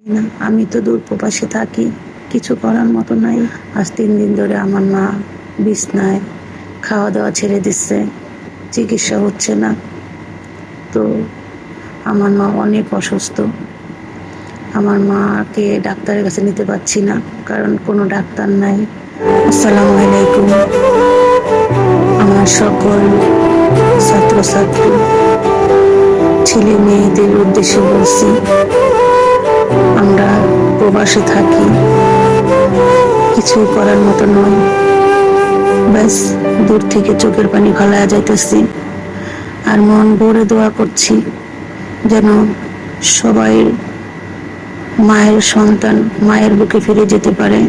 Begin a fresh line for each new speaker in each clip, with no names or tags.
না, আমি তো দূর প্রবাসে থাকি, কিছু করার মতো নাই। আজ 3 দিন ধরে আমার মা বিছনায়, খাওয়া দাওয়া ছেড়ে দিচ্ছে, চিকিৎসা হচ্ছে না। তো আমার মা অনেক অসুস্থ। আমার মাকে ডাক্তারের কাছে নিতে পারছি না, কারণ কোনো ডাক্তার নাই। আসসালামু আলাইকুম। আমার সকল ছাত্রছাত্রী, ছেলে মেয়েদের উদ্দেশ্যে বলছি, আমরা প্রবাসে থাকি, কিছু করার মতো নয়। ব্যাস দূর থেকে চোখের পানি ফেলায়া যাইতেছি, আর মন ভরে দোয়া করছি যেন সবাই মায়ের সন্তান মায়ের বুকে ফিরে যেতে পারে।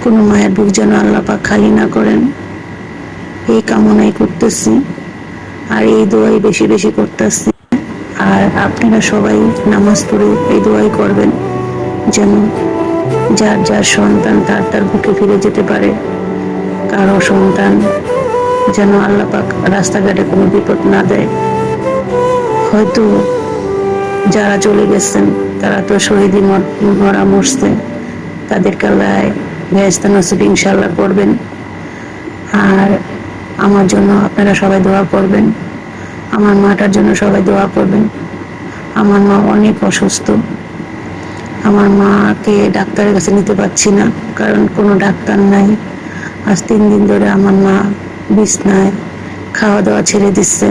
কোনো মায়ের বুক যেন আল্লাহ পাক খালি না করেন, এই কামনাই করতেছি, আর এই দোয়াই বেশি বেশি করতেছি। আর আপনারা সবাই নামাজ পড়ে এই দোয়াই করবেন যেন যার যার সন্তান তার তার বুকে ফিরে যেতে পারে। কারো সন্তান যেন আল্লাহ পাক রাস্তাঘাটে কোনো বিপদ না দেয়। হয়তো যারা চলে গেছেন তারা তো শহীদি মরা মরছে, তাদেরকে আল্লাহ বেহেশত নসিব ইনশাআল্লাহ করবেন। আর আমার জন্য আপনারা সবাই দোয়া করবেন, আমার মাটার জন্য সবাই দোয়া করবেন। আমার মা অনেক অসুস্থ, আমার মাকে ডাক্তারের কাছে নিতে পারছি না, কারণ কোনো ডাক্তার নাই। আজ 3 দিন ধরে আমার মা বিছনায়, খাওয়া দাওয়া ছেড়ে দিচ্ছে,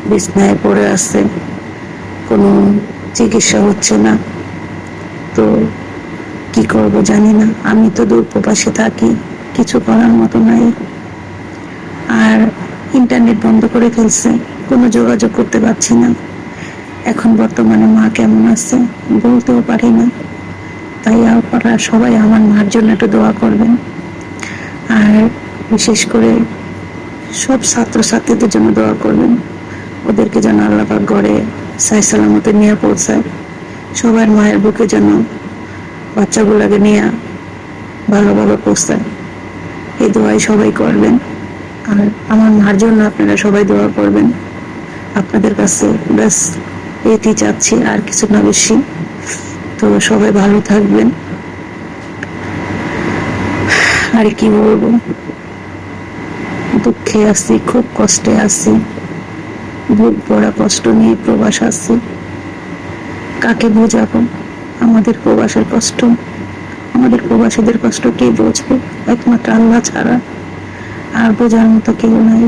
বিছনায় পড়ে আছে, কোনো চিকিৎসা হচ্ছে না। তো কি করব জানি না। আমি তো দূর প্রবাসে থাকি, কিছু করার মতো নাই। আর ইন্টারনেট বন্ধ করে ফেলছে, কোনো যোগাযোগ করতে পারছি না। এখন বর্তমানে মা কেমন আছে বলতেও পারি না। তাই আপনারা সবাই আমার মার জন্য একটু দোয়া করবেন। আর বিশেষ করে সব ছাত্রছাত্রীদের জন্য দোয়া করবেন, ওদেরকে যেন আল্লাহ পাক ঘরে সাই সালামতে নিয়ে পৌঁছায়। সবার মায়ের বুকে যেন বাচ্চাগুলোকে নিয়ে ভালোভাবে পৌঁছায়, এই দোয়াই সবাই করবেন। আর আমার মার জন্য আপনারা সবাই দোয়া করবেন। আপনাদের কাছে ব্যাস এটি চাচ্ছি, আর কিছু না বেশি। তো সবাই ভালো থাকবেন। আর কি বলবো, দুঃখে আছি, খুব কষ্টে আছি, বুক ভরা কষ্ট নিয়ে প্রবাস আছি। কাকে বোঝাবো আমাদের প্রবাসের কষ্ট? আমাদের প্রবাসীদের কষ্ট কে বুঝবে? একমাত্র আল্লাহ ছাড়া আর বোঝার মতো কেউ নাই।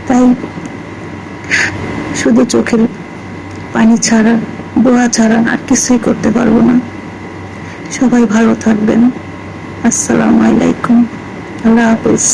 তাই শুধু চোখের পানি ছাড়া, দোয়া ছাড়া আর কিছুই করতে পারবো না। সবাই ভালো থাকবেন। আসসালামু আলাইকুম, আল্লাহ হাফেজ।